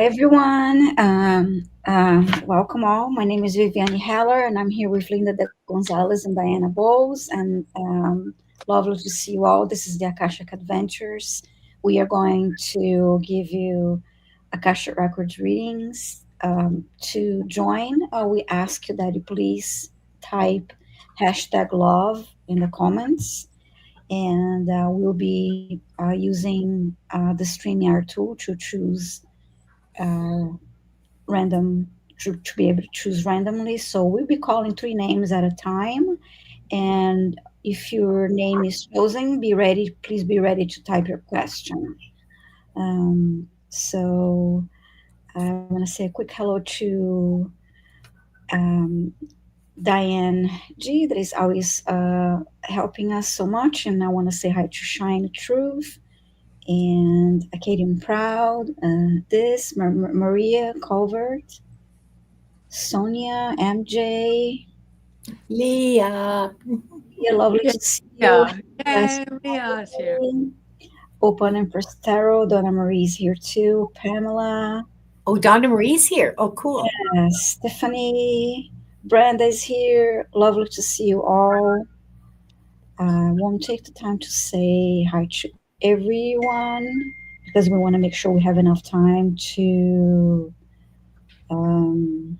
everyone. Welcome all. My name is Viviane Heller, and I'm here with Linda de Gonzalez and Diana Bowles. And lovely to see you all. This is the Akashic Adventures. We are going to give you Akashic Records readings. To join, we ask you that you please type hashtag love in the comments, and we'll be using the StreamYard tool to choose uh, random to be able to choose randomly. So we'll be calling three names at a time. And if your name is chosen, be ready. Please be ready to type your question. So I want to say a quick hello to um, Diane G, that is always helping us so much. And I want to say hi to Shine Truth and Acadian Proud, Maria Colvert, Sonia, MJ. Leah. Yeah, lovely Yeah, to see you. yeah, Guys, yay, Leah's here. Open and Prestero. Donna Marie's here too. Pamela. Oh, Donna Marie's here. Oh, cool. Stephanie. Brenda is here. Lovely to see you all. I won't take the time to say hi to everyone because we want to make sure we have enough time to um,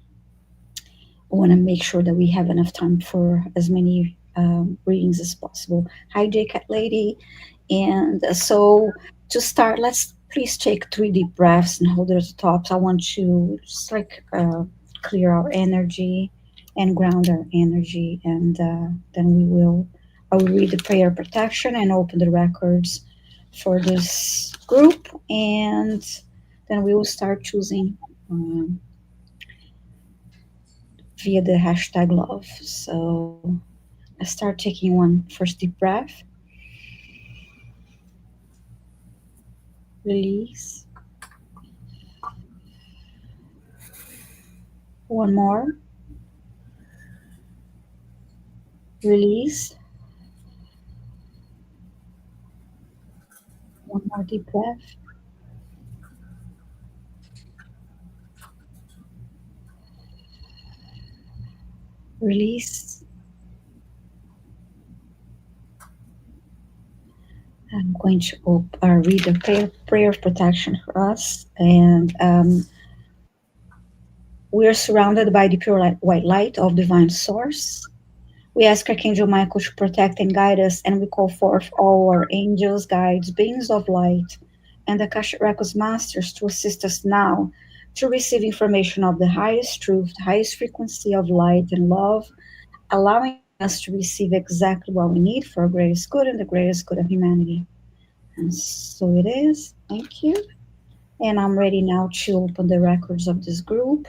we want to make sure that we have enough time for as many readings as possible. Hi, J Cat Lady. And so to start, let's please take three deep breaths and hold it at the tops. I want to just like clear our energy and ground our energy. And then I will read the prayer of protection and open the records for this group. And then we will start choosing via the hashtag love. So I start taking one first deep breath, release. One more, release. One more deep breath, release. I'm going to read the prayer of protection for us. And we are surrounded by the pure white light of divine source. We ask Archangel Michael to protect and guide us, and we call forth all our angels, guides, beings of light, and the Akashic Records masters to assist us now to receive information of the highest truth, the highest frequency of light and love, allowing us to receive exactly what we need for our greatest good and the greatest good of humanity. And so it is. Thank you. And I'm ready now to open the records of this group.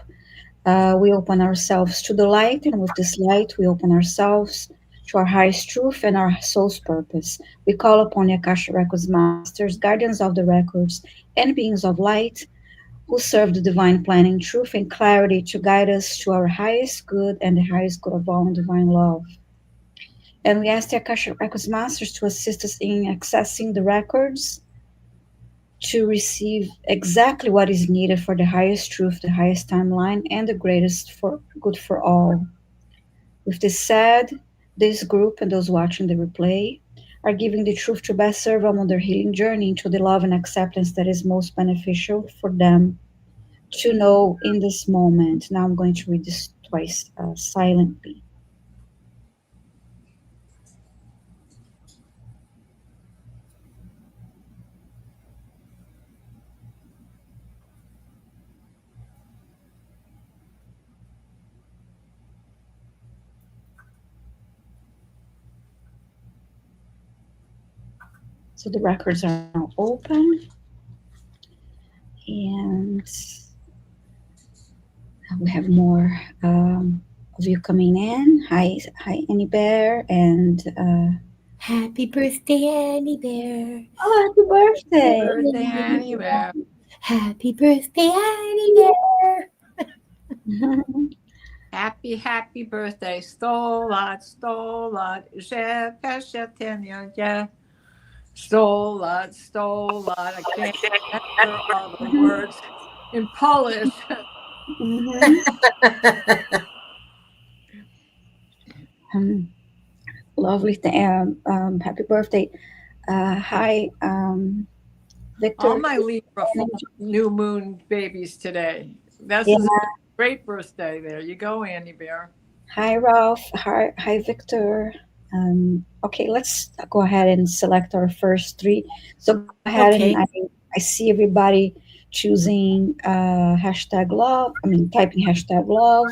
We open ourselves to the light, and with this light, we open ourselves to our highest truth and our soul's purpose. We call upon the Akasha Records masters, guardians of the records, and beings of light who serve the divine plan in truth and clarity to guide us to our highest good and the highest good of all in divine love. And we ask the Akasha Records masters to assist us in accessing the records to receive exactly what is needed for the highest truth, the highest timeline, and the greatest for good for all. With this said, this group and those watching the replay are giving the truth to best serve them on their healing journey into the love and acceptance that is most beneficial for them to know in this moment. Now I'm going to read this twice silently. So the records are now open, and we have more of you coming in. Hi, Annie Bear, and Happy birthday, Annie Bear. oh, happy birthday! Birthday anywhere. Happy birthday, Annie Bear. Happy, happy birthday. Stolat. Yeah. Stolat. I can't remember all the words. in Polish. Mhm. Um, Lovely. Happy birthday. Hi, All Victor. my Libra new moon babies today. This Yeah. is a great birthday. There you go, Annie Bear. Hi, Ralph. Hi, Victor. Okay, let's go ahead and select our first three. So go ahead, and Okay. I see everybody choosing hashtag love. I mean, typing hashtag love.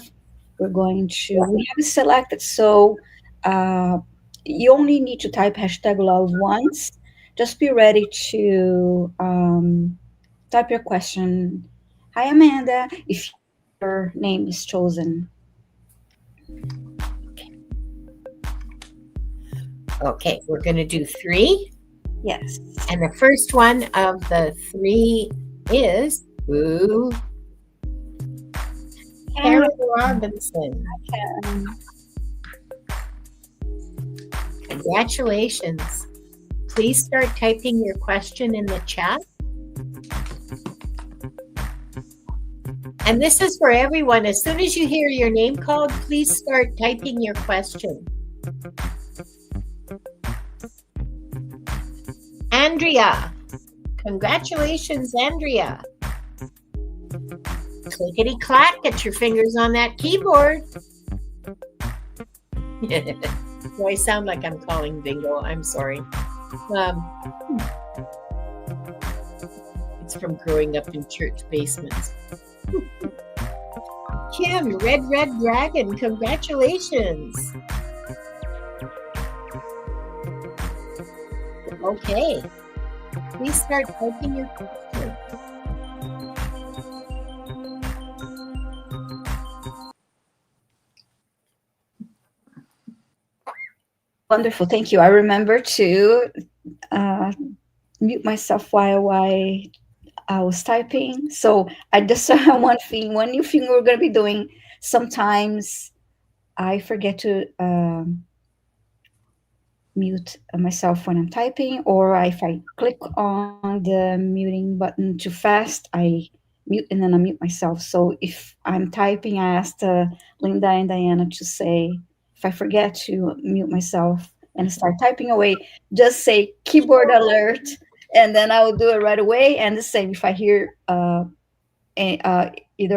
We're going to, we have it selected. So uh, you only need to type hashtag love once. Just be ready to type your question. Hi, Amanda. If your name is chosen. Okay, we're going to do three. Yes. And the first one of the three is Karen Robinson. Congratulations. Please start typing your question in the chat. And this is for everyone. As soon as you hear your name called, please start typing your question. Andrea. Congratulations, Andrea. Clickety clack, get your fingers on that keyboard. Do I sound like I'm calling bingo? I'm sorry. It's from growing up in church basements. Kim, Red Dragon, congratulations. Okay. Please start typing your question. Wonderful, thank you. I remember to uh, mute myself while I was typing. So I just one new thing we're going to be doing. Sometimes I forget to mute myself when I'm typing, or if I click on the muting button too fast, I mute and then I mute myself. So if I'm typing, I asked Linda and Diana to say, if I forget to mute myself and start typing away, just say keyboard alert, and then I will do it right away. And the same if I hear either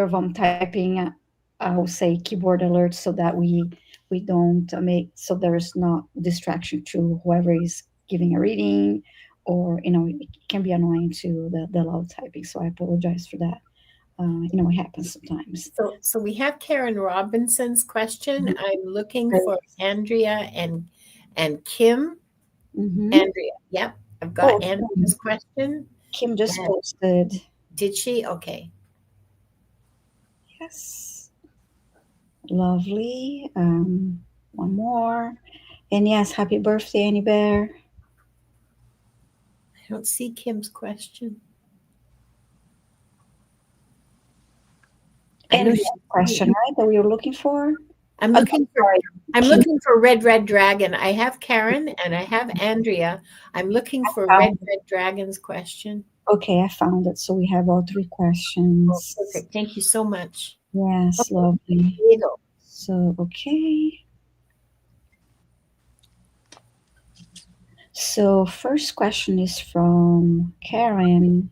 of them typing, I will say keyboard alert so that we don't make so there's not distraction to whoever is giving a reading, or it can be annoying to the loud typing. So I apologize for that. It happens sometimes. So we have Karen Robinson's question. I'm looking for Andrea and Kim. Mm-hmm. Andrea, yep, I've got Andrea's question. Kim just And posted. did she? Okay. Yes. Lovely. One more. And yes, happy birthday, Annie Bear. I don't see Kim's question. I know Any she's question, right, that we were looking for? I'm looking for Red Dragon. I have Karen and I have Andrea. I'm looking for Red Dragon's question. Okay, I found it. So we have all three questions. Oh, perfect. Thank you so much. Yes, Okay. lovely. There you go. So, okay. So, first question is from Karen.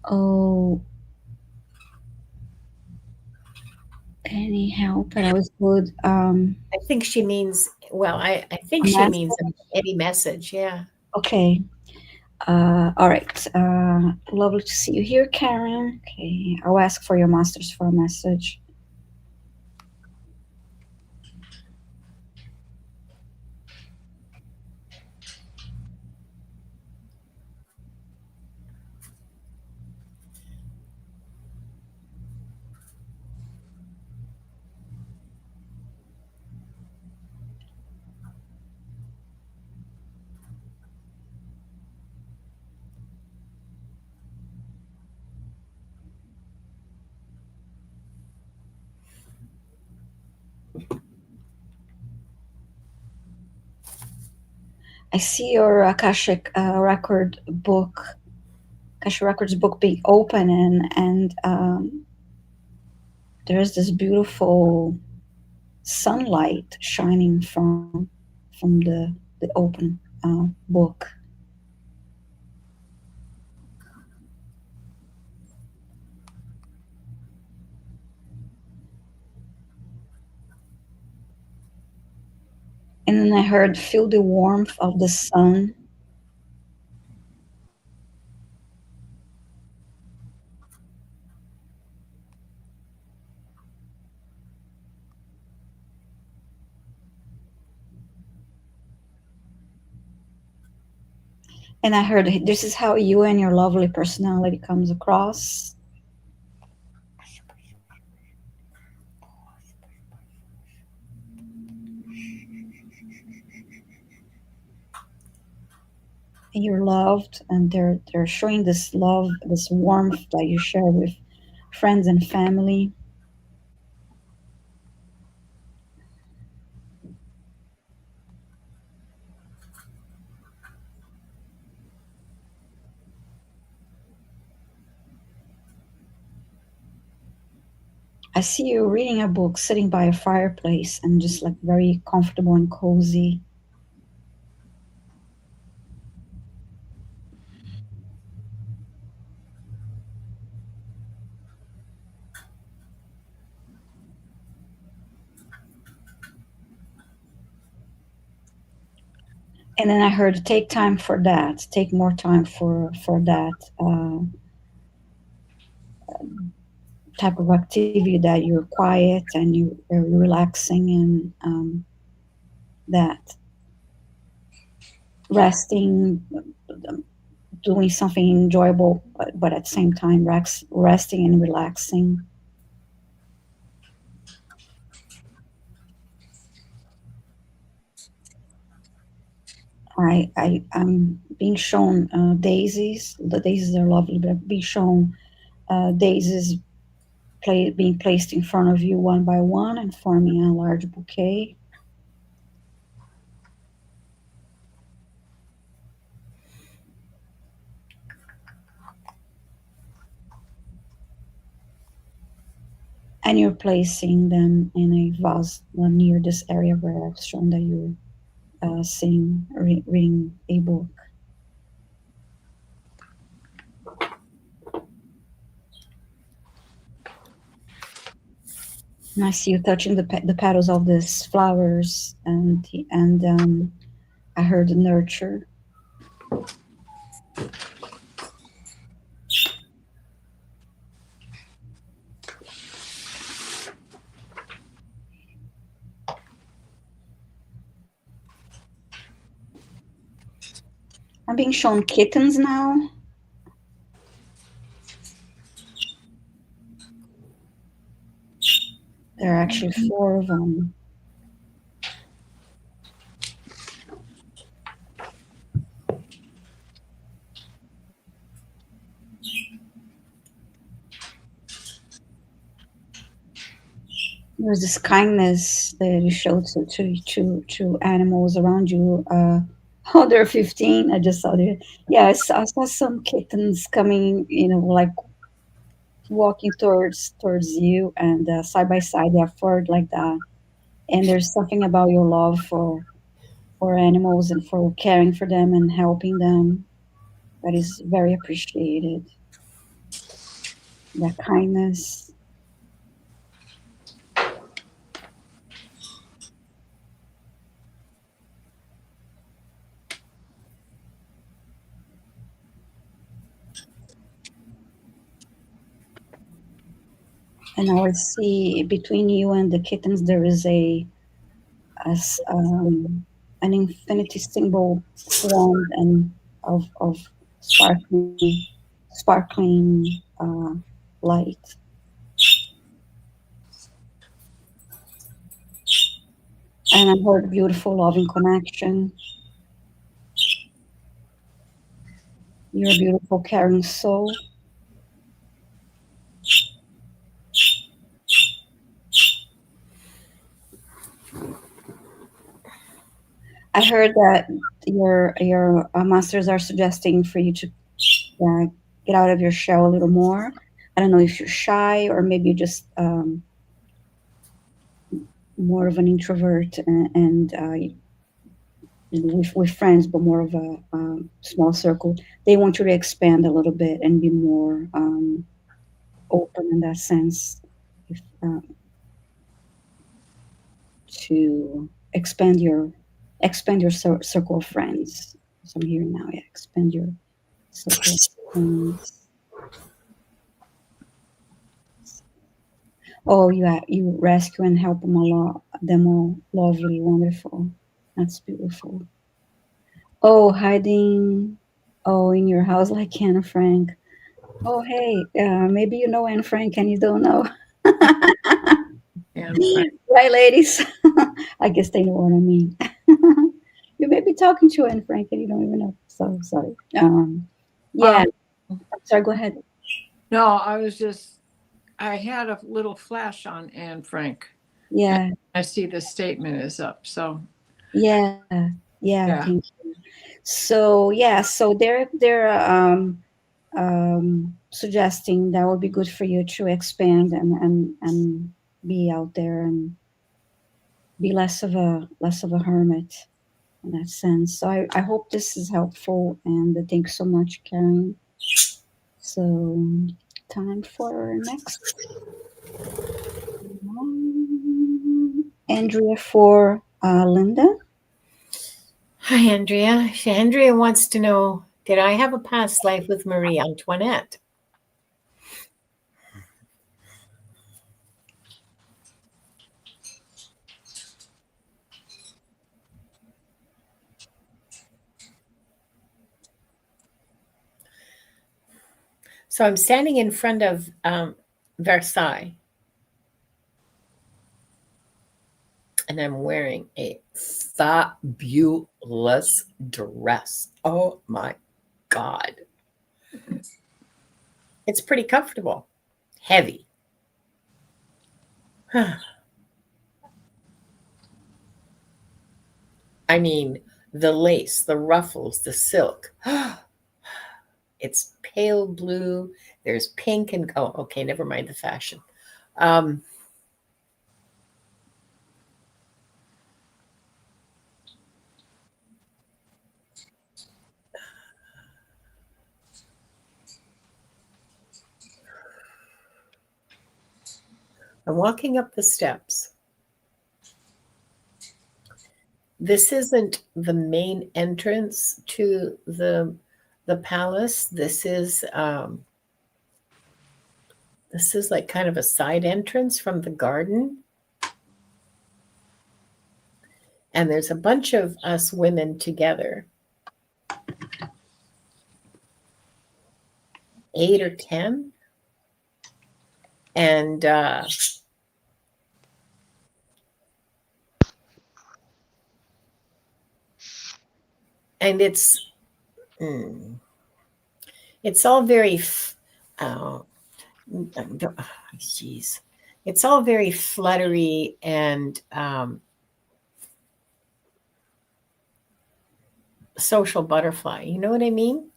Oh, any help? But I was good. I think she means, well, I think she means any message. Yeah. Okay. All right. Lovely to see you here, Karen. Okay. I'll ask for your masters for a message. I see your Akashic record book, Akashic Records book being open, and there's this beautiful sunlight shining from the open book. And then I heard, feel the warmth of the sun. And I heard, this is how you and your lovely personality comes across. And you're loved, and they're showing this love, this warmth that you share with friends and family. I see you reading a book, sitting by a fireplace, and just like very comfortable and cozy. And then I heard, take time for that, take more time for that type of activity, that you're quiet and you're relaxing, and that resting, doing something enjoyable, but at the same time resting and relaxing. I'm being shown daisies. The daisies are lovely, but I'm being shown daisies being placed in front of you one by one and forming a large bouquet. And you're placing them in a vase near this area where I've shown that you're sitting, reading a book. And I see you touching the petals of these flowers, and I heard nurture. I'm being shown kittens now. There are actually four of them. There's this kindness that you show to animals around you. Oh, they're 15. I just saw there. Yeah, I saw some kittens coming, like walking towards you, and side by side they are forward like that. And there's something about your love for animals and for caring for them and helping them that is very appreciated. That kindness. And I would see between you and the kittens there is as an infinity symbol formed, and of sparkling light. And I heard beautiful loving connection. You're a beautiful caring soul. I heard that your masters are suggesting for you to get out of your shell a little more. I don't know if you're shy or maybe you're just more of an introvert and with friends, but more of a small circle. They want you to expand a little bit and be more open in that sense. If, to expand your circle of friends. So I'm hearing now, yeah, expand your circle of friends. Oh, you rescue and help them a lot. Them all lovely, wonderful. That's beautiful. Oh, hiding. Oh, in your house like Anne Frank. Oh, hey, maybe you know Anne Frank and you don't know. And Frank. Right, ladies? I guess they know what I mean. You may be talking to Anne Frank and you don't even know. So sorry. Yeah. Sorry, go ahead. No, I had a little flash on Anne Frank. Yeah. I see the statement is up. So Yeah. Yeah. yeah. Thank you. So yeah, so they're suggesting that would be good for you to expand and be out there and be less of a hermit in that sense. So I hope this is helpful and thanks so much, Karen. So time for next one. Andrea for Linda. Hi, Andrea. Andrea wants to know, did I have a past life with Marie Antoinette? So I'm standing in front of Versailles, and I'm wearing a fabulous dress. Oh my God. It's pretty comfortable, heavy. I mean, the lace, the ruffles, the silk. It's pale blue. There's pink and, oh, okay, never mind the fashion. I'm walking up the steps. This isn't the main entrance to the palace. This is like kind of a side entrance from the garden. And there's a bunch of us women together, 8 or 10. And it's all very geez, it's all very fluttery and social butterfly. You know what I mean?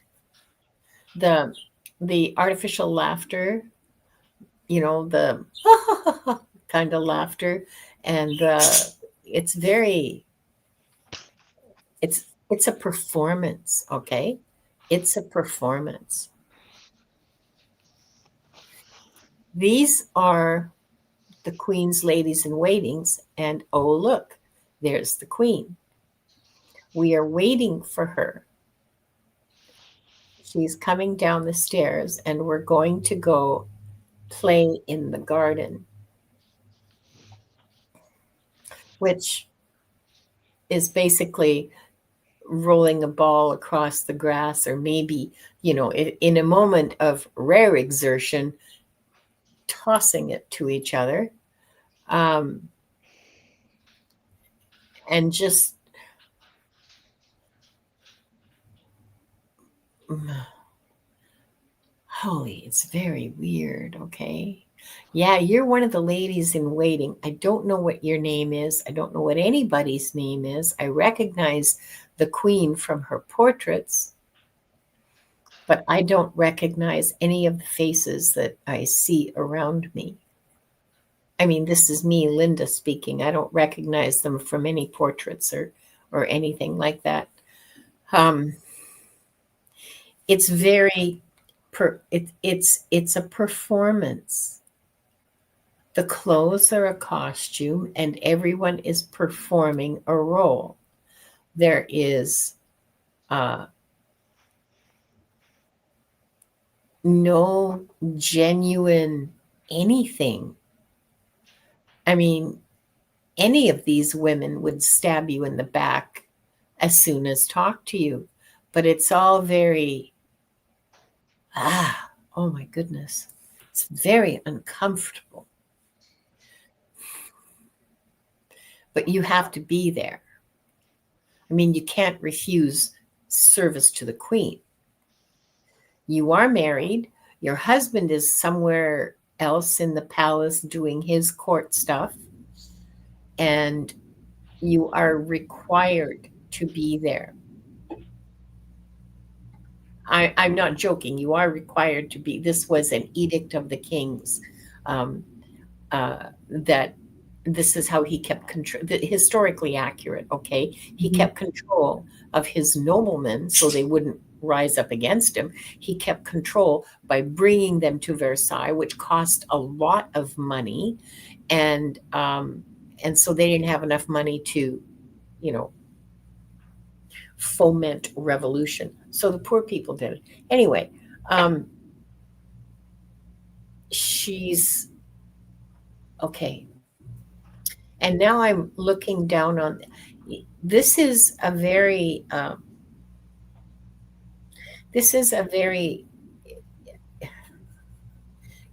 The artificial laughter, you know, the kind of laughter, and it's very, it's a performance. Okay, it's a performance. These are the queen's ladies in waitings, and oh look, there's the queen. We are waiting for her. She's coming down the stairs, and we're going to go play in the garden, which is basically rolling a ball across the grass, or maybe, you know, in a moment of rare exertion, tossing it to each other. And just holy, it's very weird. Okay. Yeah, you're one of the ladies in waiting. I don't know what your name is. I don't know what anybody's name is. I recognize the queen from her portraits. but I don't recognize any of the faces that I see around me. I mean, this is me, Linda, speaking. I don't recognize them from any portraits or anything like that. It's very, it's a performance. The clothes are a costume, and everyone is performing a role. There is no genuine anything. I mean, any of these women would stab you in the back as soon as talk to you, but it's all very, oh my goodness, it's very uncomfortable. But you have to be there. I mean, you can't refuse service to the queen. You are married. Your husband is somewhere else in the palace doing his court stuff. And you are required to be there. I'm not joking. You are required to be. This was an edict of the king's, that this is how he kept control, historically accurate, okay? He kept control of his noblemen so they wouldn't rise up against him. He kept control by bringing them to Versailles, which cost a lot of money. And so they didn't have enough money to, foment revolution. So the poor people did it. Anyway, she's okay. And now I'm looking down on, this is a very,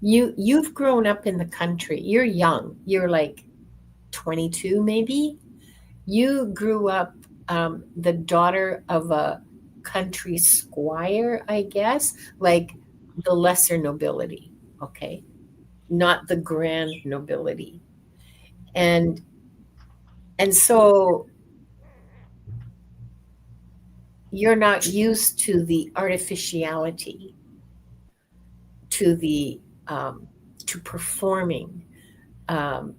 you've grown up in the country. You're young. You're like 22 maybe. You grew up the daughter of a country squire, I guess, like the lesser nobility, okay? Not the grand nobility. And so you're not used to the artificiality, to the to performing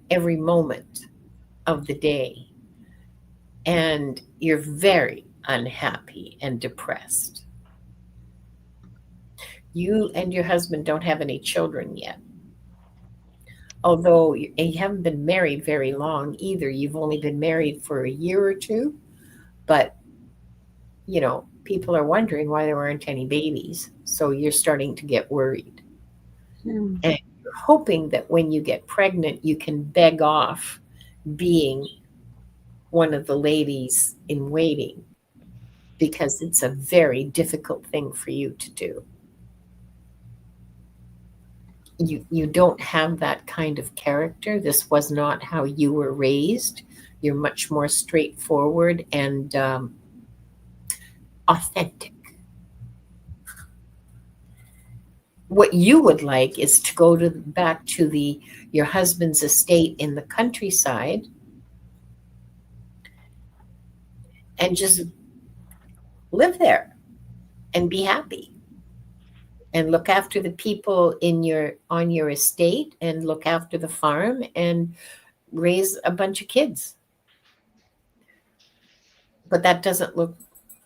every moment of the day. And you're very unhappy and depressed. You and your husband don't have any children yet. Although you haven't been married very long either. You've only been married for a year or two. But, people are wondering why there aren't any babies. So you're starting to get worried. And you're hoping that when you get pregnant, you can beg off being one of the ladies in waiting, because it's a very difficult thing for you to do. You don't have that kind of character. This was not how you were raised. You're much more straightforward and authentic. What you would like is to go back to your husband's estate in the countryside and just live there and be happy and look after the people on your estate and look after the farm and raise a bunch of kids. But that doesn't look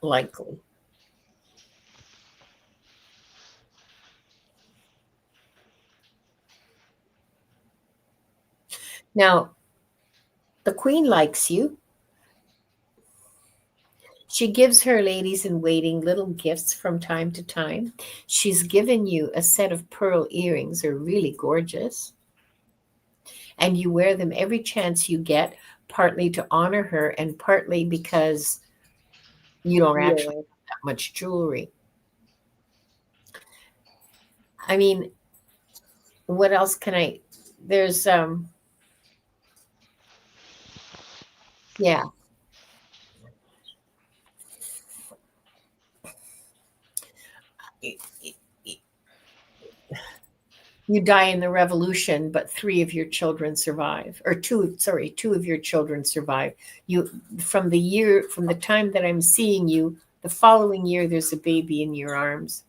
likely. Now, the queen likes you. She gives her ladies in waiting little gifts from time to time. She's given you a set of pearl earrings. They're really gorgeous. And you wear them every chance you get, partly to honor her and partly because you don't actually have that much jewelry. I mean, what else can there's, yeah. You die in the revolution, but 3 of your children survive, or 2 of your children survive. From the time that I'm seeing you, the following year, there's a baby in your arms.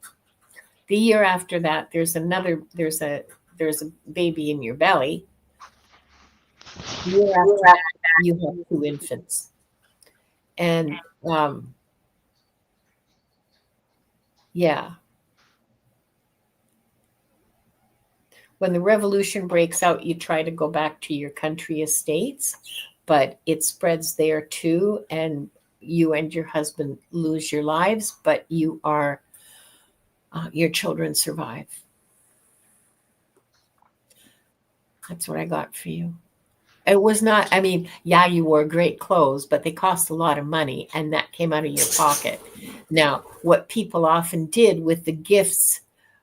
The year after that, there's a baby in your belly. The year after that, you have two infants. And yeah. When the revolution breaks out, you try to go back to your country estates, but it spreads there too, and you and your husband lose your lives, but your children survive. That's what I got for you. It was not, I mean, yeah, you wore great clothes, but they cost a lot of money, and that came out of your pocket. Now, what people often did with the gifts,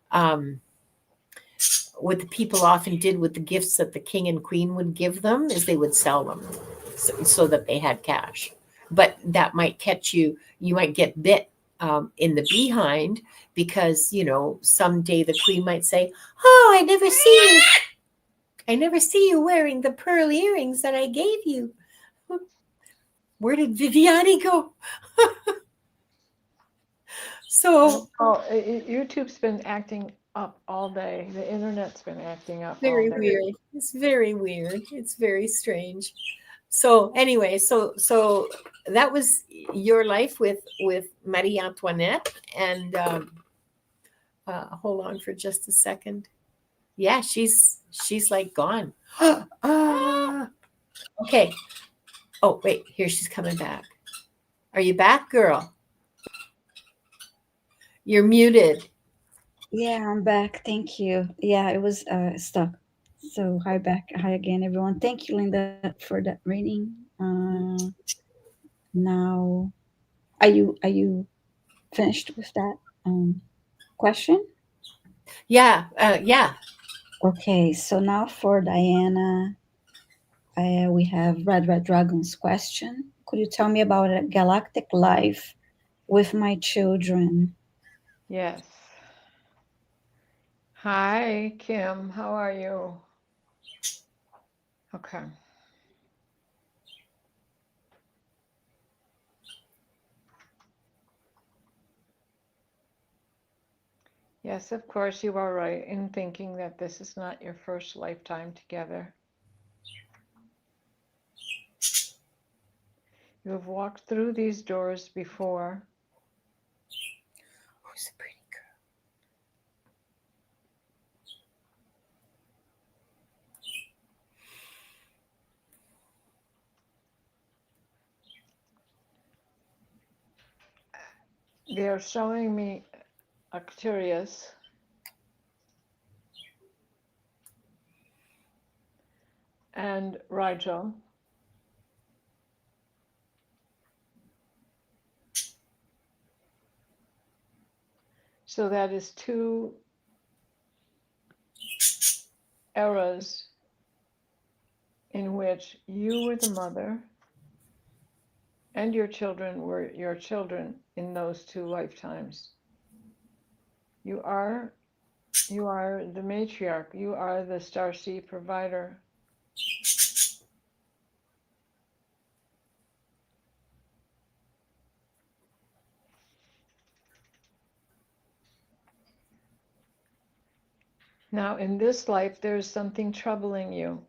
what the people often did with the gifts that the king and queen would give them is they would sell them so that they had cash. But that might catch you, you might get bit in the behind because, someday the queen might say, oh, I never see you wearing the pearl earrings that I gave you. Where did Viviane go? So YouTube's been acting up all day. The internet's been acting up all very day. weird. It's very weird. It's very strange. So anyway, so that was your life with Marie Antoinette, and hold on for just a second. Yeah, she's like gone. Okay. Oh wait, here she's coming back. Are you back, girl? You're muted. Yeah, I'm back. Thank you. Yeah, it was stuck. So hi back, hi again, everyone. Thank you, Linda, for that reading. Now, are you finished with that question? Yeah, yeah. Okay, so now for Diana, we have Red Dragon's question. Could you tell me about a galactic life with my children? Yes. Hi, Kim. How are you? Okay. Yes, of course, you are right in thinking that this is not your first lifetime together. You have walked through these doors before. Who's a pretty girl? They are showing me Arcturus and Rigel. So that is two eras in which you were the mother and your children were your children in those two lifetimes. You are the matriarch. You are the starseed provider. Now, in this life, there is something troubling you.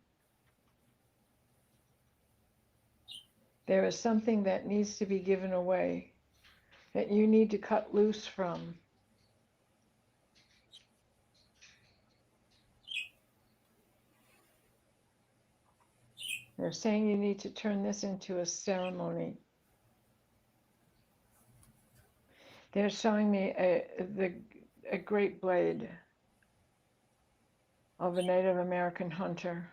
There is something that needs to be given away, that you need to cut loose from. They're saying you need to turn this into a ceremony. They're showing me a great blade of a Native American hunter.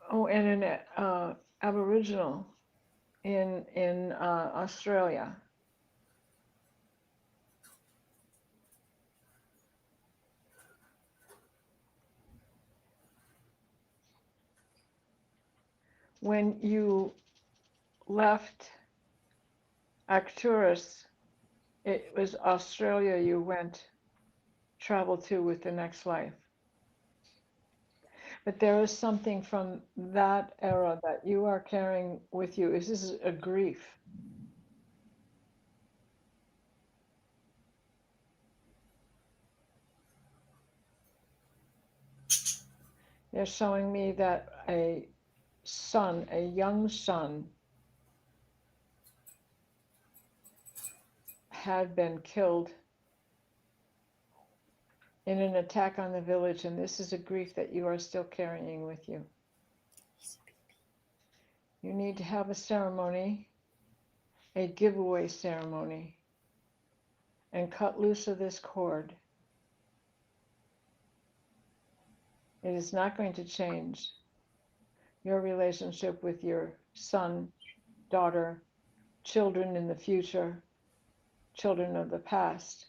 Oh, and an Aboriginal in Australia. When you left Arcturus, it was Australia you traveled to with the next life. But there is something from that era that you are carrying with you. This is a grief. They're showing me that a son, a young son, had been killed in an attack on the village, and this is a grief that you are still carrying with you. You need to have a ceremony, a giveaway ceremony, and cut loose of this cord. It is not going to change your relationship with your son, daughter, children in the future, children of the past.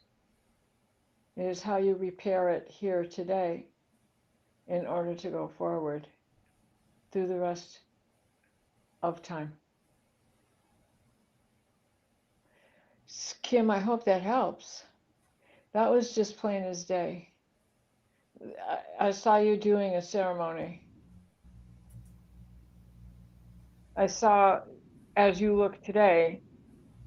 It is how you repair it here today in order to go forward through the rest of time. Kim, I hope that helps. That was just plain as day. I saw you doing a ceremony. I saw as you look today,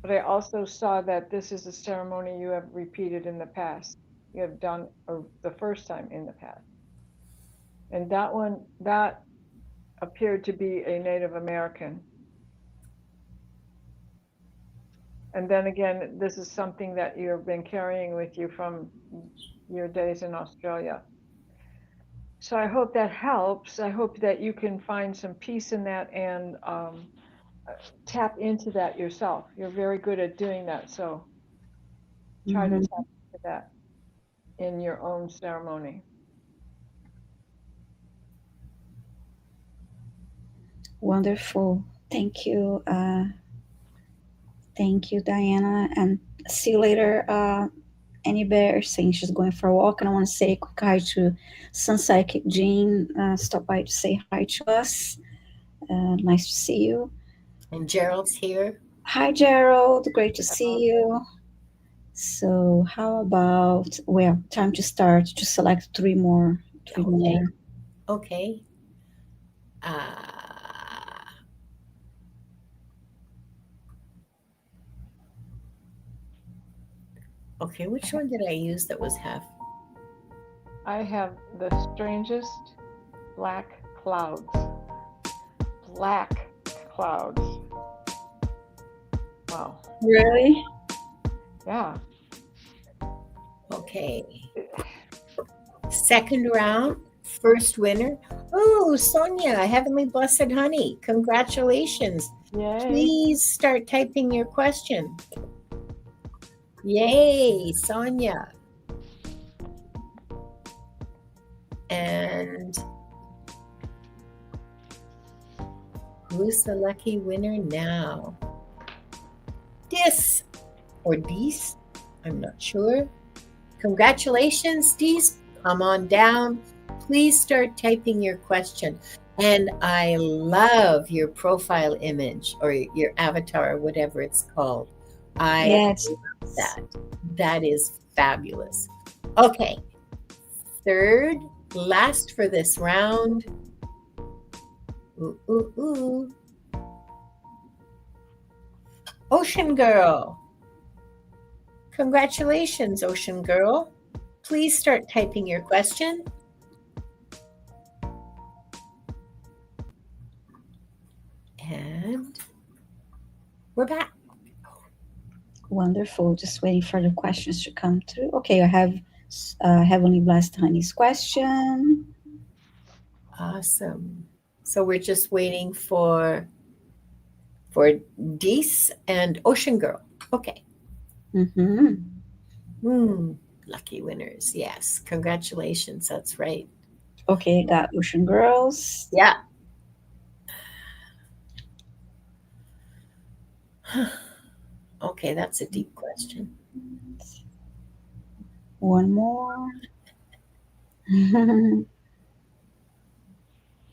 but I also saw that this is a ceremony you have repeated in the past. You have done the first time in the past. And that one, that appeared to be a Native American. And then again, this is something that you've been carrying with you from your days in Australia. So I hope that helps. I hope that you can find some peace in that and tap into that yourself. You're very good at doing that. So try to tap into that in your own ceremony. Wonderful. Thank you. Thank you, Diana. And see you later. Annie Bear saying she's going for a walk. And I want to say a quick hi to Sunset Jean. Stop by to say hi to us. Nice to see you. And Gerald's here. Hi, Gerald. Great to see you. So how about, well, time to start to select three more. Okay. Okay, which one did I use that was half? I have the strangest black clouds. Black clouds. Wow. Really? Yeah. Okay. Second round, first winner. Oh, Sonia, Heavenly Blessed Honey. Congratulations. Yay. Please start typing your question. Yay, Sonia. And who's the lucky winner now? Dis or Dees, I'm not sure. Congratulations, Dees. Come on down. Please start typing your question. And I love your profile image or your avatar, whatever it's called. I love that. That is fabulous. Okay. Third, last for this round. Ocean Girl. Congratulations, Ocean Girl. Please start typing your question. And we're back. Wonderful. Just waiting for the questions to come through. Okay, I have Heavenly Blessed Honey's question. Awesome. So we're just waiting for Dees and Ocean Girl. Okay. Lucky winners. Yes. Congratulations. That's right. Okay, got Ocean Girls. Yeah. Okay, that's a deep question. One more.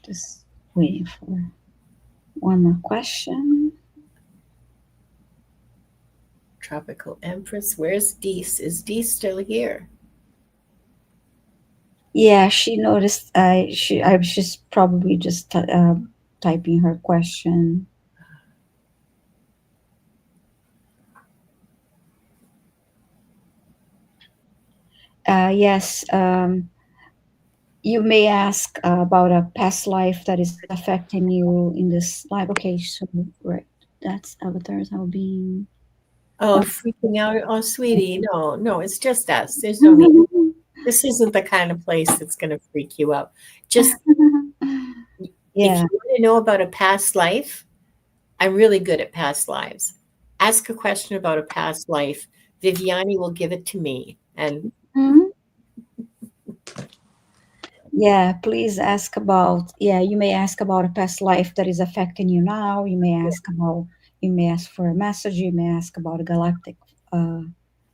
Just waiting for one more question. Tropical Empress. Where's Dees? Is Dees still here? Yeah, she noticed. She's probably just typing her question. Yes, you may ask about a past life that is affecting you in this life. Okay, so right, that's avatars how being. Oh, freaking out. Oh, sweetie, no, no, it's just us. There's no need. This isn't the kind of place that's going to freak you out. Just if Yeah. you want to know about a past life, I'm really good at past lives. Ask a question about a past life. Viviane will give it to me. And Mhm. Yeah, please ask about, yeah, you may ask about a past life that is affecting you now. You may ask for a message. You may ask about a galactic uh,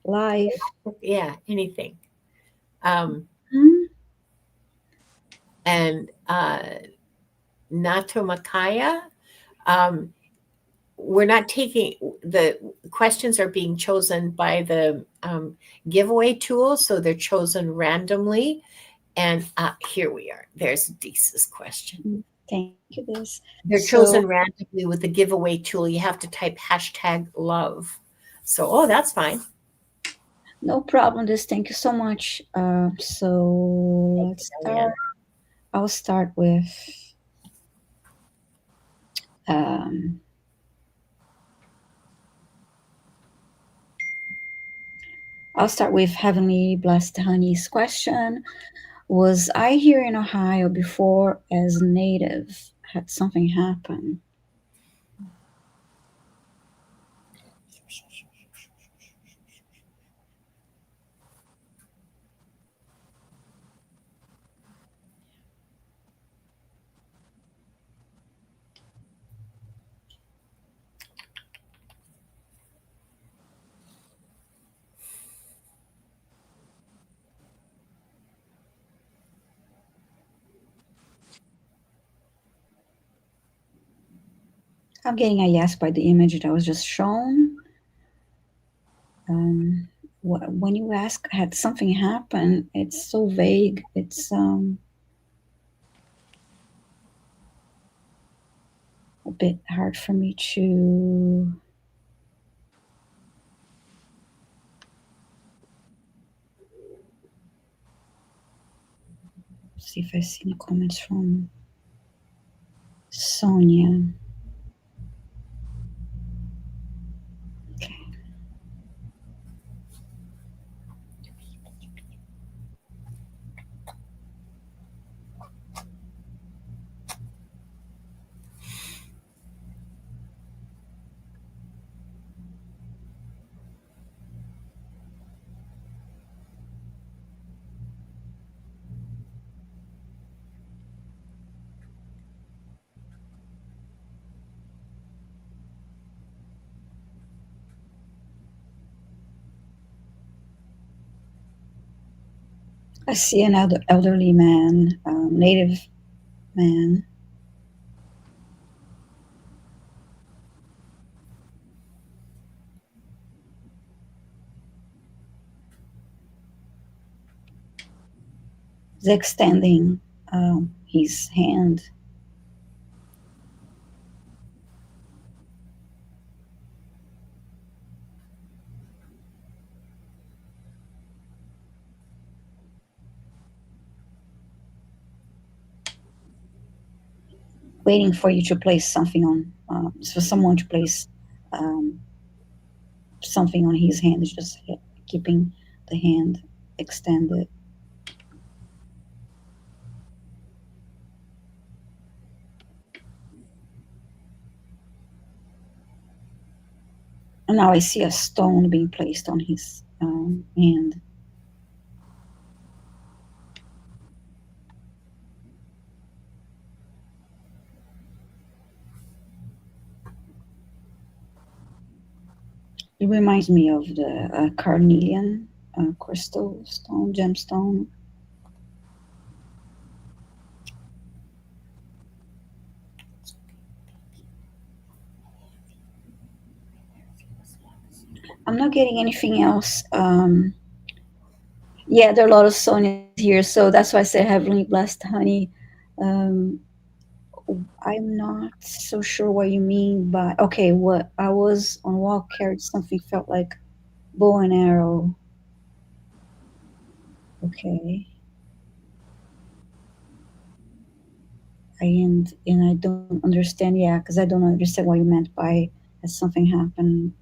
life. yeah, anything. Um, Mhm. and Nato Makaya, um, we're not taking the questions are being chosen by the giveaway tool, so they're chosen randomly. And here we are. There's Deesa's question. Thank you, this. They're So, chosen randomly with the giveaway tool. You have to type hashtag love. So, oh, that's fine. no problem, this. Thank you so much. So Thank let's you, start. Diane. I'll start with um, I'll start with Heavenly Blessed Honey's question. Was I here in Ohio before as native? Had something happen? I'm getting a yes by the image that was just shown. Um, when you ask, had something happen? It's so vague. It's a bit hard for me to see if I see any comments from Sonia. Okay. I see an elderly man, native man, is extending his hand. Waiting for you to place something on, for someone to place um, something on his hand. Is just keeping the hand extended. And now I see a stone being placed on his hand. It reminds me of the carnelian crystal stone, gemstone. I'm not getting anything else. Yeah, there are a lot of Sonias here, so that's why I say heavenly blessed honey. Um, I'm not so sure what you mean by okay. What I was on a walk, carried something felt like bow and arrow. Okay, and I don't understand. Yeah, because I don't understand what you meant by has something happened.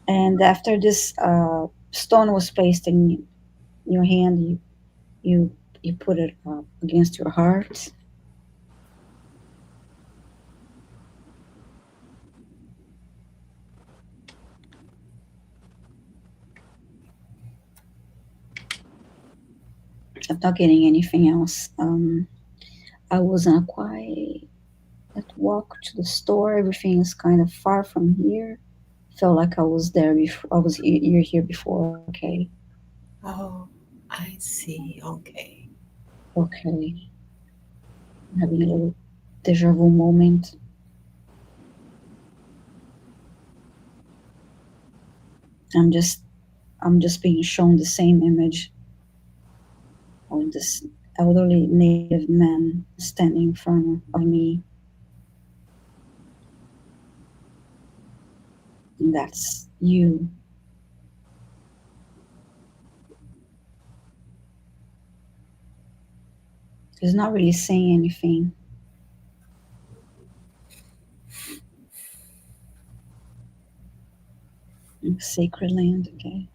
And after this stone was placed in your hand, you you put it against your heart. I'm not getting anything else. I was on a quiet walk to the store. Everything is kind of far from here. Felt like I was there before. I was you're here before. Okay, Oh, I see. Okay. okay. Having a little deja vu moment. I'm just I'm just being shown the same image of this elderly native man standing in front of me. And that's you. He's not really saying anything. Sacred land, okay.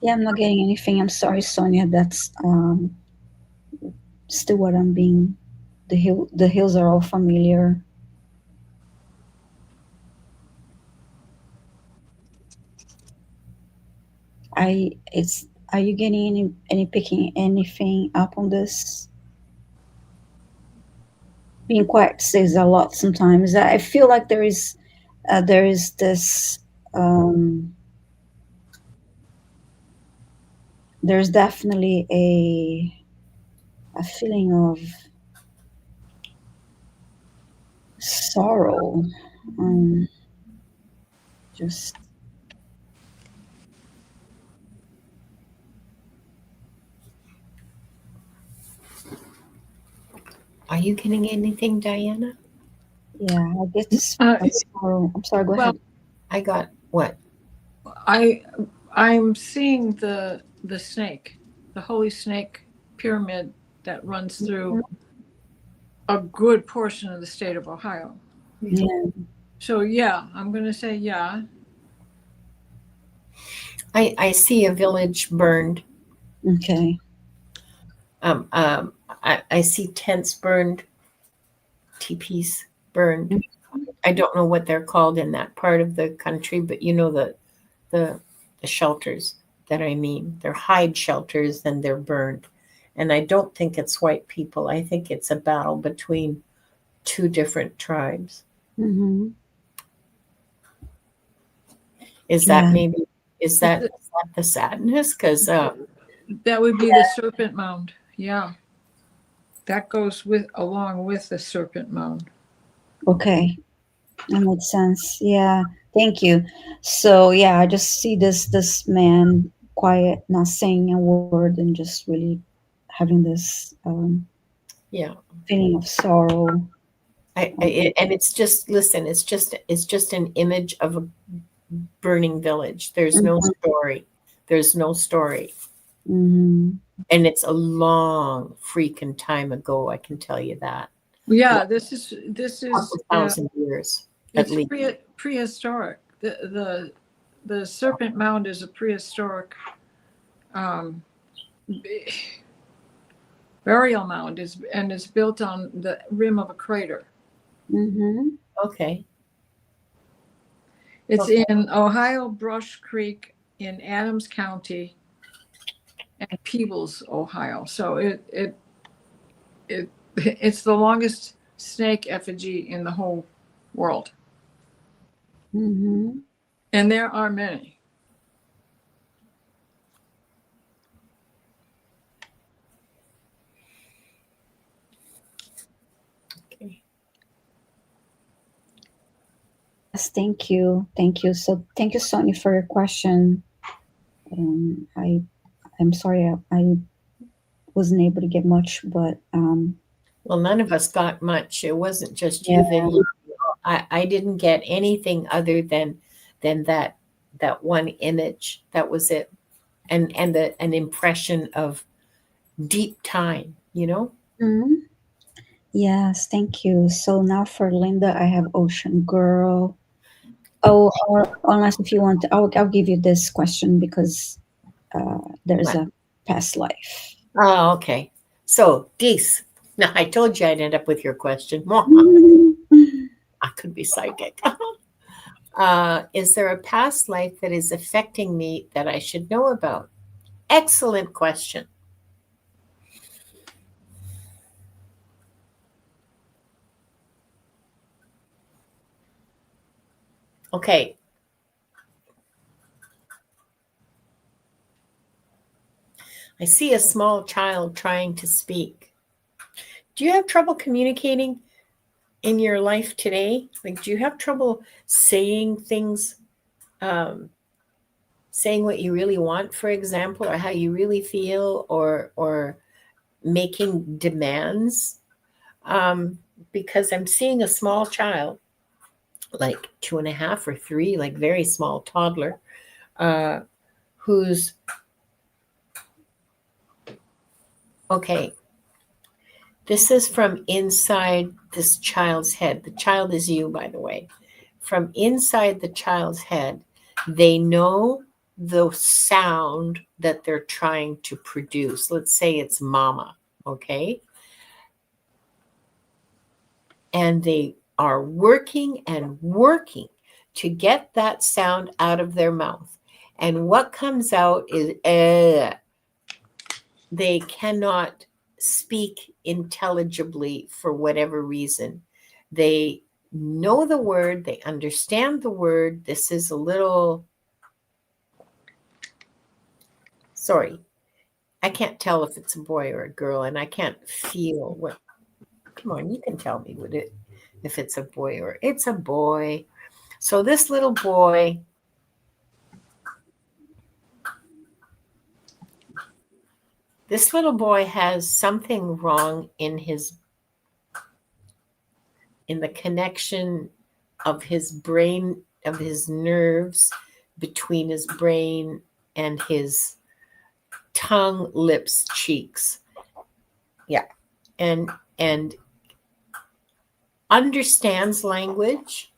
Yeah, I'm not getting anything. I'm sorry, Sonia. That's still what I'm being. The hills are all familiar. I it's Are you getting any picking anything up on this? Being quiet says a lot sometimes. I feel like there is this um, there's definitely a feeling of sorrow. Um, just Are you getting anything, Diana? yeah, I get this Uh, sorrow. I'm sorry. Go well, ahead. I got what? I I'm seeing the snake, the holy snake pyramid that runs through a good portion of the state of Ohio. Yeah. So yeah, I'm going to say yeah. I see a village burned. Okay. I see tents burned, teepees burned. I don't know what they're called in that part of the country, but you know the the shelters that I mean. They're hide shelters and they're burned. And I don't think it's white people. I think it's a battle between two different tribes. Mm-hmm. Is that Yeah. maybe is that the sadness? Because That would be the serpent mound. Yeah, that goes with along with the serpent mound. Okay. That makes sense. Yeah. Thank you. So yeah, I just see this man quiet, not saying a word, and just really having this yeah, feeling of sorrow. and it's just listen. It's just an image of a burning village. There's no story. There's no story. Mm-hmm. And it's a long freaking time ago, I can tell you that. Yeah, Like this a is couple thousand years at it's least. prehistoric. The serpent mound is a prehistoric um, burial mound and is built on the rim of a crater. Mm-hmm. Okay. It's Okay. in Ohio Brush Creek in Adams County and Peebles, Ohio. So it it's the longest snake effigy in the whole world, Mm-hmm. and there are many. Yes, thank you. Thank you. So thank you, Sonia, for your question. I'm sorry I wasn't able to get much, but Well, none of us got much. It wasn't just yeah. you, Viviane. I didn't get anything other than that one image. That was it. And an impression of deep time, you know? Mhm. Yes, thank you. So now for Linda, I have Ocean Girl. Oh, or unless if you want, I'll give you this question because there's What? a past life. Oh, okay. So, this. Now, I told you I'd end up with your question. I could be psychic. Is there a past life that is affecting me that I should know about? Excellent question. Okay. I see a small child trying to speak. Do you have trouble communicating in your life today? Like, do you have trouble saying things, um, saying what you really want, for example, or how you really feel, or making demands? Um, because I'm seeing a small child, like 2.5 or 3, like very small toddler, uh, who's okay. This is from inside this child's head. The child is you, by the way. From inside the child's head, they know the sound that they're trying to produce. Let's say it's mama, okay? And they are working and working to get that sound out of their mouth. And what comes out is they cannot speak intelligibly for whatever reason. They know the word, they understand the word. This is a little, sorry, I can't tell if it's a boy or a girl, and I can't feel what. Come on, you can tell me what it, if it's a boy or it's a boy. So this little boy has something wrong in the connection of his brain, of his nerves between his brain and his tongue, lips, cheeks. Yeah. And understands language,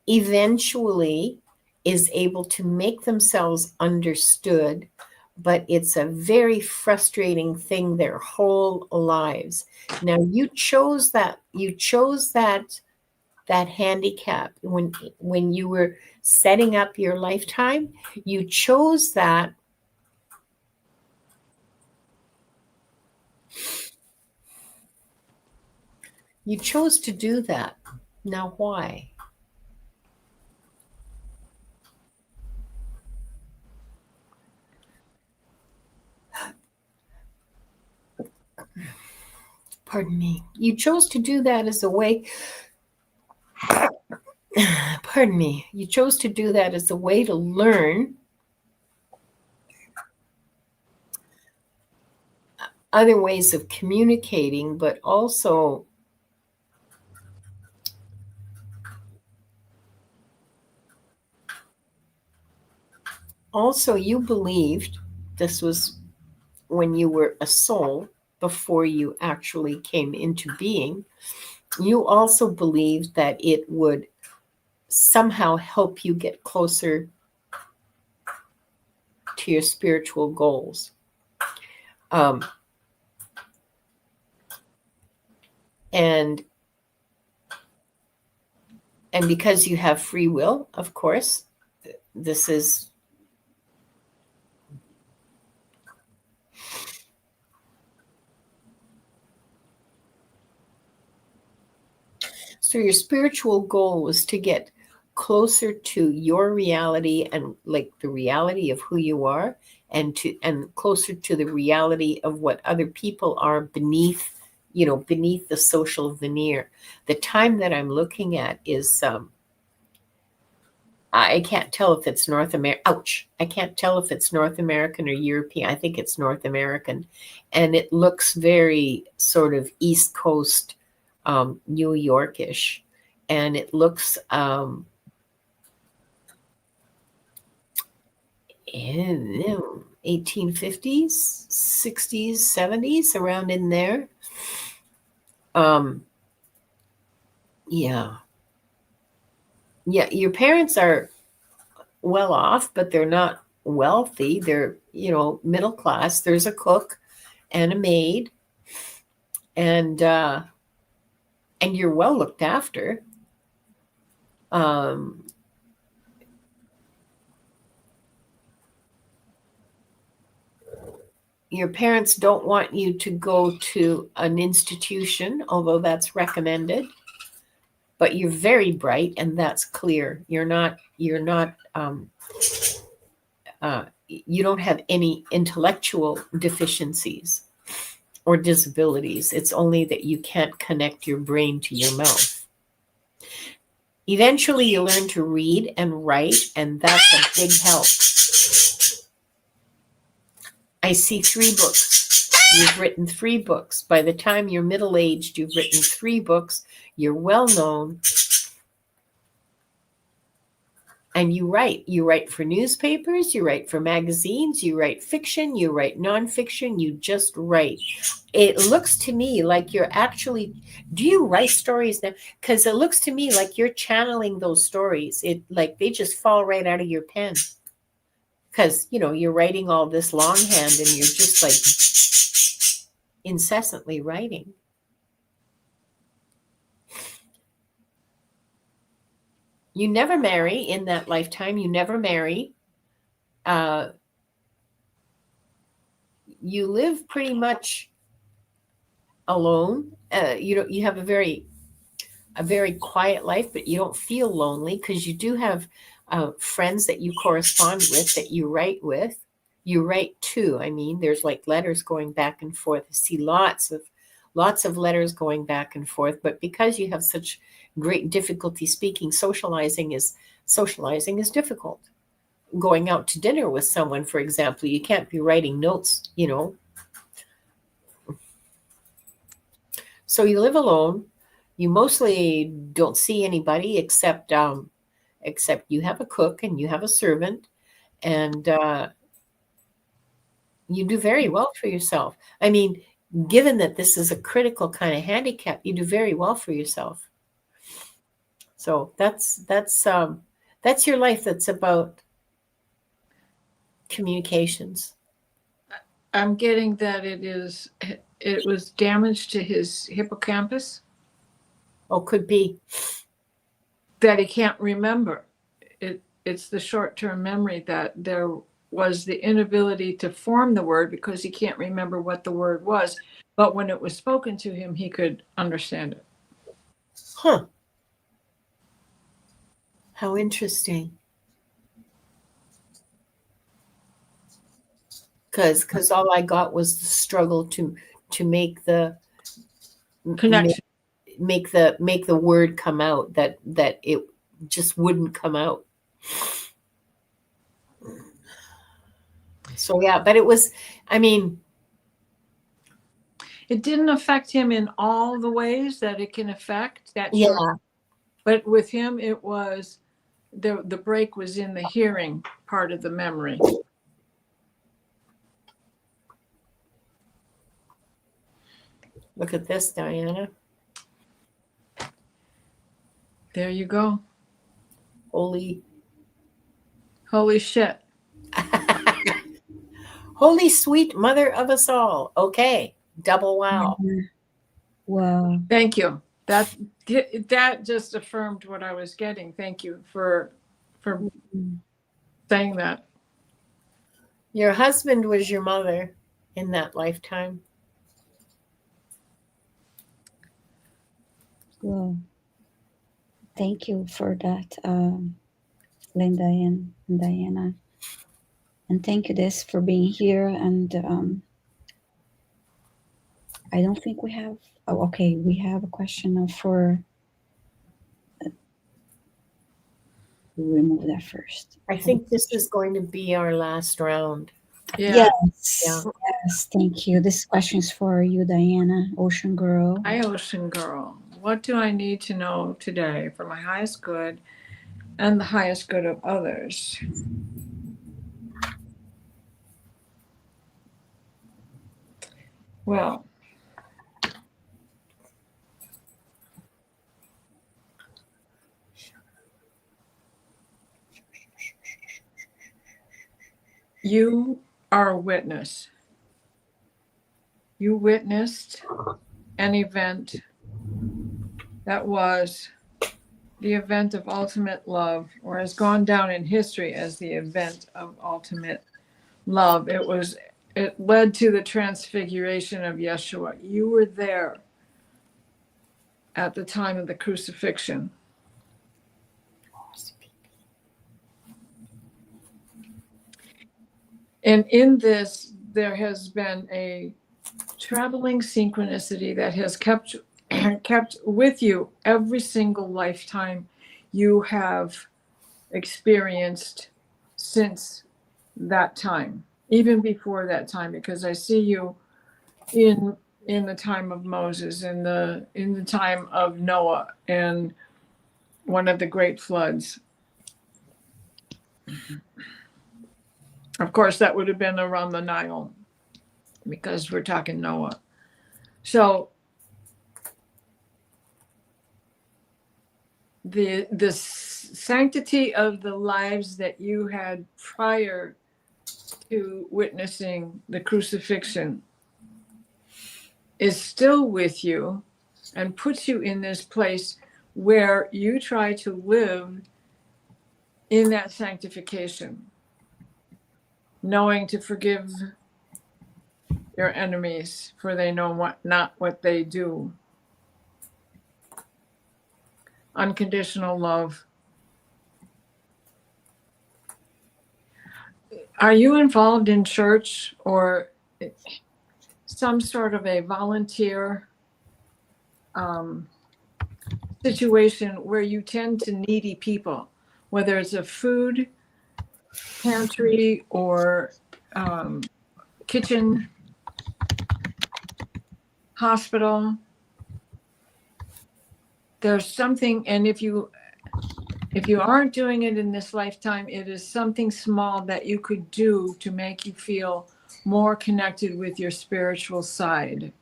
eventually is able to make themselves understood, but it's a very frustrating thing their whole lives. Now you chose that handicap when you were setting up your lifetime. You chose that. You chose to do that. Now why? Pardon me. You chose to do that as a way. Pardon me. You chose to do that as a way to learn other ways of communicating, but also you believed this was when you were a soul before you actually came into being. You also believed that it would somehow help you get closer to your spiritual goals. Um, and and because you have free will, of course, this is so your spiritual goal was to get closer to your reality, and like the reality of who you are, and closer to the reality of what other people are beneath the social veneer. The time that I'm looking at is I can't tell if it's North American. Ouch. I can't tell if it's North American or European. I think it's North American. And it looks very sort of East Coast, New Yorkish. And it looks in 1850s, 60s, 70s, around in there. Yeah. Yeah, your parents are well off, but they're not wealthy. They're, middle class. There's a cook and a maid, and you're well looked after. Your parents don't want you to go to an institution, although that's recommended. But you're very bright, and that's clear. You don't have any intellectual deficiencies or disabilities. It's only that you can't connect your brain to your mouth. Eventually, you learn to read and write, and that's a big help. I see 3 books. You've written 3 books. By the time you're middle-aged, you've written 3 books. You're well-known. And you write. You write for newspapers. You write for magazines. You write fiction. You write nonfiction. You just write. It looks to me like you're actually... Do you write stories now? Because it looks to me like you're channeling those stories. Like they just fall right out of your pen. Because, you're writing all this longhand and you're just like incessantly writing. You never marry in that lifetime. You never marry. You live pretty much alone. You have a very quiet life, but you don't feel lonely because you do have friends that you correspond with, that you write with. You write too. I mean, there's like letters going back and forth. I see lots of letters going back and forth. But because you have such great difficulty speaking, socializing is difficult. Going out to dinner with someone, for example, you can't be writing notes, So you live alone. You mostly don't see anybody except you have a cook and you have a servant, and you do very well for yourself. I mean, given that this is a critical kind of handicap, you do very well for yourself. So that's your life. That's about communications. I'm getting that it was damage to his hippocampus. Oh, could be. That he can't remember. It's the short-term memory that there was the inability to form the word because he can't remember what the word was. But when it was spoken to him, he could understand it. Huh. How interesting. Because all I got was the struggle to make the Connection. Make the word come out, that it just wouldn't come out. So yeah, but it was, I mean, it didn't affect him in all the ways that it can affect that. Yeah. But with him, it was the break was in the hearing part of the memory. Look at this, Diana. There you go. Holy shit. Holy sweet mother of us all. Okay. Double wow. Wow. Thank you. That just affirmed what I was getting. Thank you for saying that. Your husband was your mother in that lifetime. Well, thank you for that, Linda and Diana. And thank you, Des, for being here. And I don't think we have... Oh, okay. We have a question for we'll remove that first. I think this is going to be our last round. Yeah. Yes. Yeah. Yes. Thank you. This question is for you, Diana, Ocean Girl. Hi, Ocean Girl. What do I need to know today for my highest good and the highest good of others? Well, you are a witness. You witnessed an event that was the event of ultimate love, or has gone down in history as the event of ultimate love. It led to the transfiguration of Yeshua. You were there at the time of the crucifixion. And in this, there has been a traveling synchronicity that has kept with you every single lifetime you have experienced since that time, even before that time, because I see you in the time of Moses, in the time of Noah, and one of the great floods. Of course, that would have been around the Nile, because we're talking Noah. So the sanctity of the lives that you had prior to witnessing the crucifixion is still with you and puts you in this place where you try to live in that sanctification, knowing to forgive your enemies, for they know not what they do. Unconditional love. Are you involved in church or some sort of a volunteer situation where you tend to needy people, whether it's a food pantry or kitchen, hospital? There's something, and if you aren't doing it in this lifetime, it is something small that you could do to make you feel more connected with your spiritual side.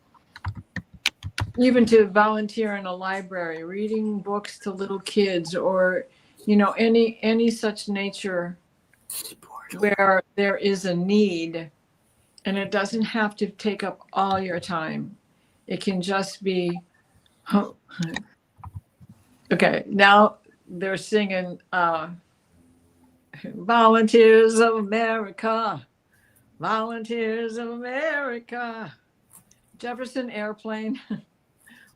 Even to volunteer in a library, reading books to little kids, or any such nature where there is a need, and it doesn't have to take up all your time. It can just be okay. Now they're singing Volunteers of America, Volunteers of America, Jefferson Airplane.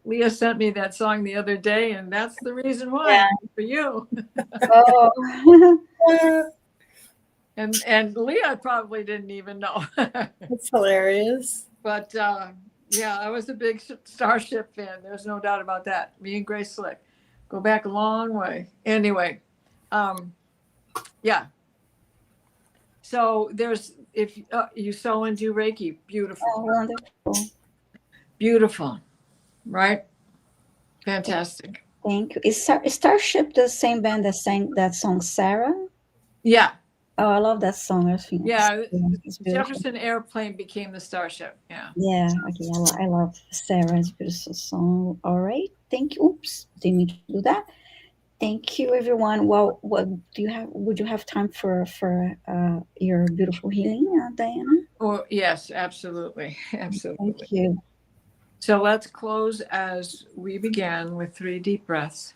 Leah sent me that song the other day, and that's the reason why for you. Oh. And Leah probably didn't even know. That's hilarious. But yeah, I was a big Starship fan. There's no doubt about that. Me and Grace Slick go back a long way. Anyway, yeah. So there's, if you sew and do Reiki, beautiful. Oh, wonderful. Beautiful, right? Fantastic. Thank you. Is Starship the same band that sang that song, Sarah? Yeah. Oh, I love that song. I think Yeah, it's beautiful. Jefferson Airplane became the Starship. Yeah. Yeah, okay. I love Sarah. It's a beautiful song. All right. Thank you. Oops, didn't mean to do that. Thank you, everyone. Well, what do you have? Would you have time for your beautiful healing, Diana? Oh, yes, absolutely. Absolutely. Thank you. So let's close as we began with 3 deep breaths.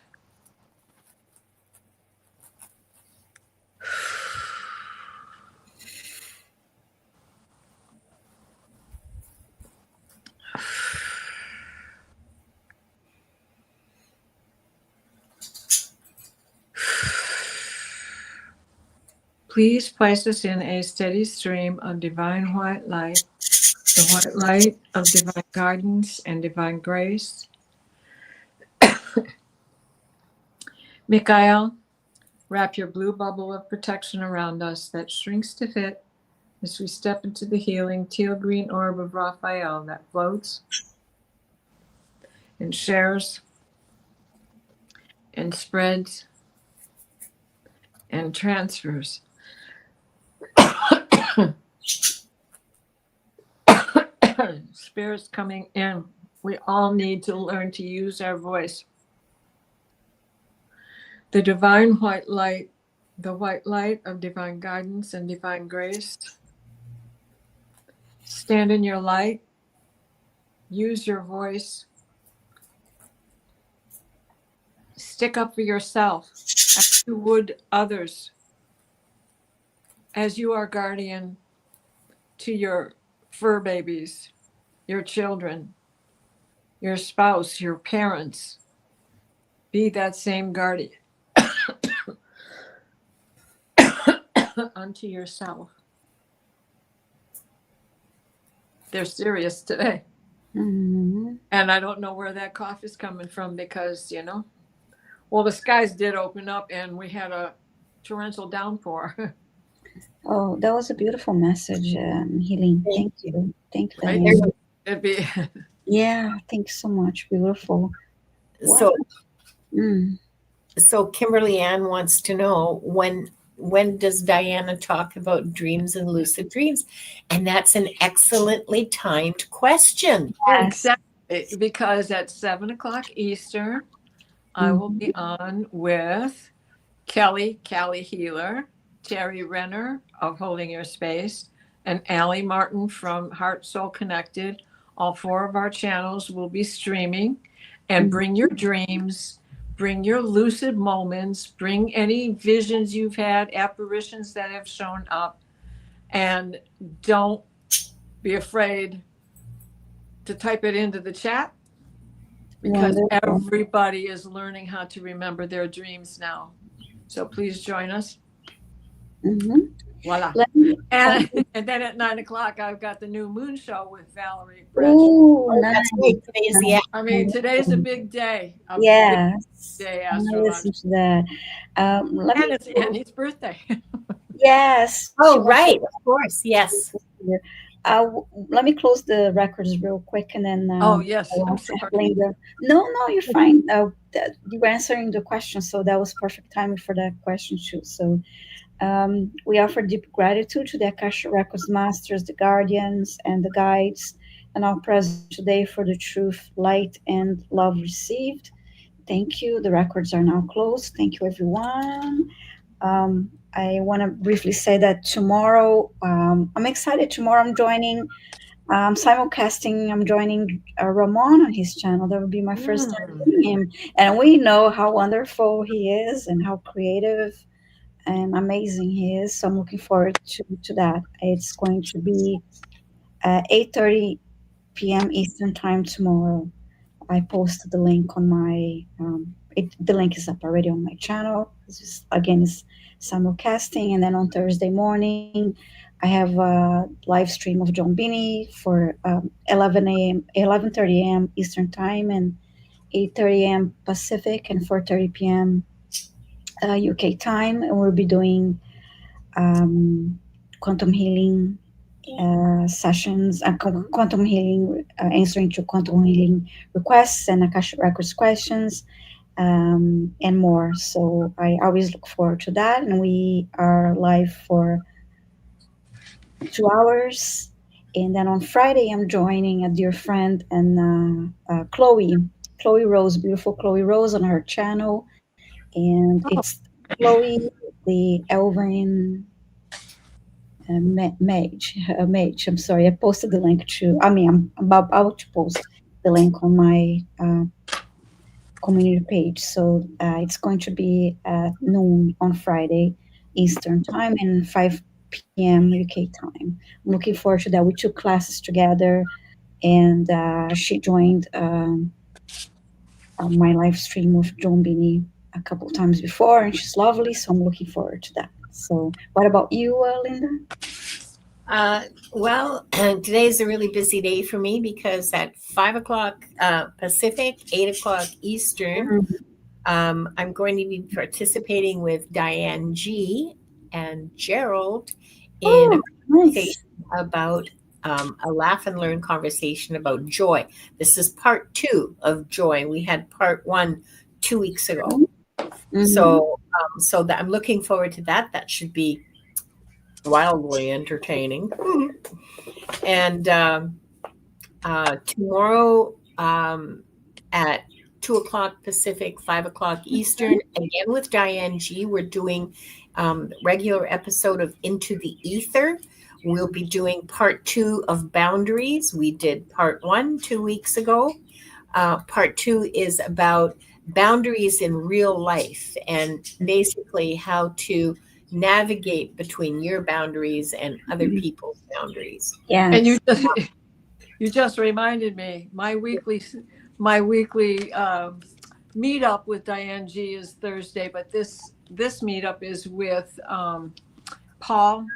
Please place us in a steady stream of divine white light, the white light of divine guidance and divine grace. Mikhail, Wrap your blue bubble of protection around us that shrinks to fit as we step into the healing teal green orb of Raphael that floats and shares and spreads and transfers. Spirits coming in. We all need to learn to use our voice. The divine white light, the white light of divine guidance and divine grace. Stand in your light. Use your voice. Stick up for yourself as you would others, as you are guardian to your fur babies, your children, your spouse, your parents. Be that same guardian unto yourself. They're serious today. Mm-hmm. And I don't know where that cough is coming from because, well, the skies did open up and we had a torrential downpour. Oh, that was a beautiful message, Healing. Thank you. Thank you, Right? Diane. It'd be Yeah, thank you so much. Beautiful. So, Mm. so Kimberly Ann wants to know when does Diana talk about dreams and lucid dreams? And that's an excellently timed question. Yes. exactly because at 7:00 Eastern, I will be on with Callie Healer, Terry Renner of Holding Your Space, and Allie Martin from Heart Soul Connected. All 4 of our channels will be streaming. And bring your dreams, bring your lucid moments, bring any visions you've had, apparitions that have shown up, and don't be afraid to type it into the chat because Wonderful. everybody is learning how to remember their dreams now. So please join us. Mm-hmm. Voila. Let me, And then at 9:00, I've got the new moon show with Valerie Brett. oh, Oh, nice. that's right. Today's the I mean, today's a big day. A Yes. big day I'm gonna listen astrology. to that. Let And me. it's Annie's birthday. Yes. Oh, she wants right. to- Of course. Yes. Let me close the records real quick and then. Oh, yes. I'll I'm ask sorry. Linda. No, you're fine. You were answering the question, so that was perfect timing for that question too. So, we offer deep gratitude to the Akashic Records masters, the guardians, and the guides, and all present today for the truth, light, and love received. Thank you. The records are now closed. Thank you, everyone. I want to briefly say that tomorrow, I'm excited. Tomorrow, I'm joining simulcasting. I'm joining Ramon on his channel. That will be my first time meeting him, and we know how wonderful he is and how creative and amazing he is. So I'm looking forward to that. It's going to be 8:30 p.m. Eastern time tomorrow. I posted the link on my. The link is up already on my channel. It's simulcasting, and then on Thursday morning, I have a live stream of John Beanie for 11:30 a.m. Eastern time, and 8:30 a.m. Pacific, and 4:30 p.m. UK time, and we'll be doing quantum healing sessions, quantum healing, answering to quantum healing requests and Akashic Records questions, and more. So I always look forward to that. And we are live for 2 hours. And then on Friday, I'm joining a dear friend and Chloe Rose, beautiful Chloe Rose on her channel. And it's Chloe, the Elven mage. I'm sorry. I posted the link to. I'm about to post the link on my community page. So it's going to be at noon on Friday Eastern time and 5 p.m. UK time. I'm looking forward to that. We took classes together, and she joined my live stream with John Beanie a couple times before, and she's lovely. So I'm looking forward to that. So, what about you, Linda? Well, today's a really busy day for me because at 5:00 Pacific, 8:00 Eastern, I'm going to be participating with Diane G and Gerald in a Oh, nice. conversation about a laugh and learn conversation about joy. This is part 2 of joy. We had part 1 2 weeks ago. Mhm. So that I'm looking forward to that. That should be wildly entertaining. And tomorrow at 2 o'clock Pacific, 5 o'clock Eastern, again with Diane G, we're doing regular episode of Into the Ether. We'll be doing part 2 of boundaries. We did part 1 2 weeks ago. Part 2 is about boundaries in real life and basically how to navigate between your boundaries and other people's boundaries. Yes. And you just reminded me, my weekly meetup with Diane G is Thursday, but this meetup is with Paul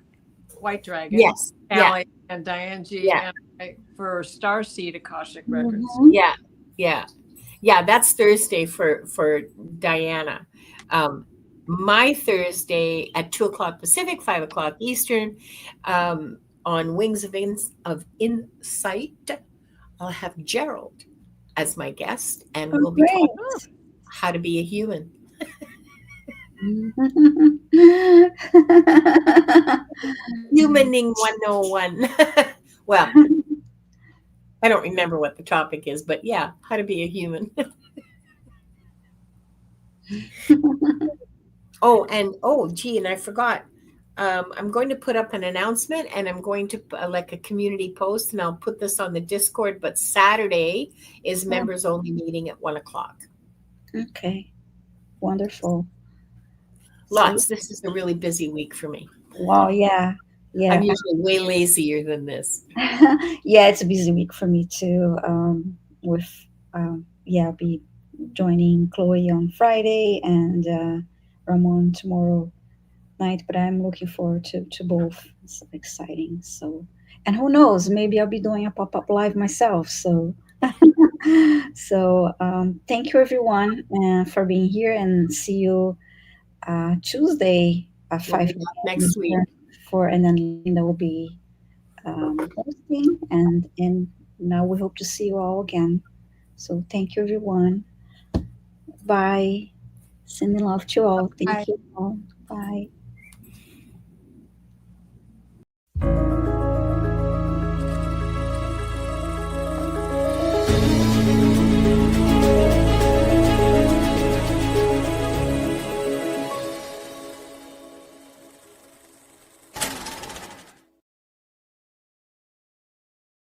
White Dragon, Yes. Allie, and Diane G, Yeah. and for Starseed Akashic Records. Mhm. Yeah. That's Thursday for Diana. My Thursday at 2 o'clock Pacific, 5 o'clock Eastern, on Wings of Insight, I'll have Gerald as my guest, and we'll be talking about how to be a human. Humaning 101. Well, I don't remember what the topic is, but yeah, how to be a human. And I forgot. I'm going to put up an announcement, and I'm going to like a community post, and I'll put this on the Discord. But Saturday is members only meeting at 1 o'clock. Okay. Wonderful. Lots. This is a really busy week for me. Wow. Yeah. Yeah. I'm usually way lazier than this. Yeah, it's a busy week for me too. I'll be joining Chloe on Friday and Ramon tomorrow night, but I'm looking forward to both. It's exciting. So, and who knows, maybe I'll be doing a pop-up live myself. So, thank you everyone for being here, and see you Tuesday at 5 Next week. and then Linda will be hosting, and now we hope to see you all again. So thank you everyone. Bye. Sending love to you all. Thank Bye. you all. Bye.